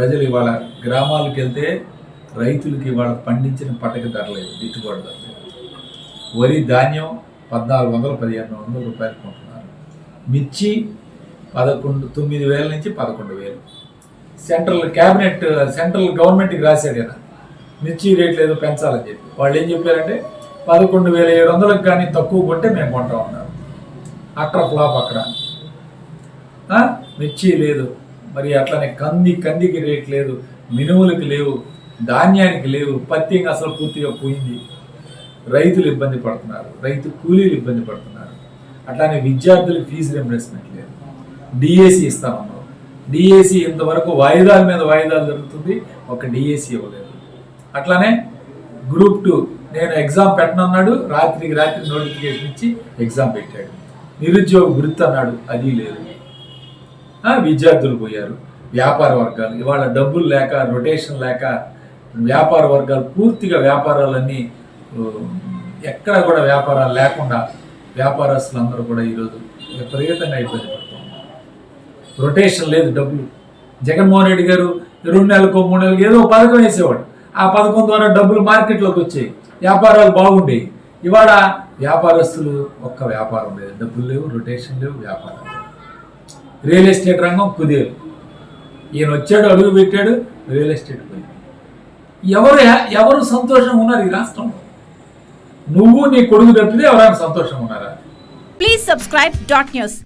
ప్రజలు ఇవాళ గ్రామాలకు వెళ్తే రైతులకి ఇవాళ పండించిన పంటకి ధర లేదు, గిట్టుబాటు ధర లేదు. వరి ధాన్యం 1400-1500 రూపాయలు కొంటున్నారు. మిర్చి 9,000 నుంచి 11,000. సెంట్రల్ గవర్నమెంట్కి రాశాడు కదా మిర్చి రేట్లు ఏదో పెంచాలని చెప్పి. వాళ్ళు ఏం చెప్పారంటే 11,700 కానీ తక్కువ కొంటే మేము కొంటా ఉన్నారు. అట్టర్ ఫ్లాప్ అక్కడ. మిర్చి లేదు, మరి అట్లనే కందికి రేట్ లేదు, మినుములకి లేవు, ధాన్యానికి లేవు, పత్తి అసలు పూర్తిగా పోయింది. రైతులు ఇబ్బంది పడుతున్నారు, రైతు కూలీలు ఇబ్బంది పడుతున్నారు. అట్లానే విద్యార్థులకు ఫీజు రింబర్స్మెంట్ లేదు. డిఏసి ఇస్తామన్నారు, డిఏసి ఇంతవరకు వాయిదాల మీద వాయిదాలు జరుగుతుంది, ఒక డిఏసి ఇవ్వలేదు. అట్లానే గ్రూప్ 2 నేను ఎగ్జామ్ పెట్టనన్నాడు, రాత్రికి రాత్రి నోటిఫికేషన్ ఇచ్చి ఎగ్జామ్ పెట్టాడు. నిరుద్యోగ వృత్తి అన్నాడు, అది లేదు. విద్యార్థులు పోయారు. వ్యాపార వర్గాలు ఇవాళ డబ్బులు లేక, రొటేషన్ లేక వ్యాపార వర్గాలు పూర్తిగా వ్యాపారాలన్నీ ఎక్కడ కూడా వ్యాపారాలు లేకుండా వ్యాపారస్తులు అందరూ కూడా ఈరోజు విపరీతంగా ఇబ్బంది పడుతున్నారు. రొటేషన్ లేదు, డబ్బులు. జగన్మోహన్ రెడ్డి గారు 2 నెలలకు 3 నెలలకు ఏదో పథకం వేసేవాడు. ఆ పథకం ద్వారా డబ్బులు మార్కెట్లోకి వచ్చాయి, వ్యాపారాలు బాగుండేవి. ఇవాళ వ్యాపారస్తులు ఒక్క వ్యాపారం లేదు, డబ్బులు లేవు, రొటేషన్ లేవు, వ్యాపారం లేవు. రియల్ ఎస్టేట్ రంగం కుదేలు. ఈయన వచ్చాడు, అడుగు పెట్టాడు, రియల్ ఎస్టేట్ పోయింది. ఎవరు సంతోషంగా ఉన్నారు ఈ రాష్ట్రంలో? నువ్వు నీ కొడుకు తప్పితే ఎవరైనా సంతోషంగా ఉన్నారా? Please subscribe .news.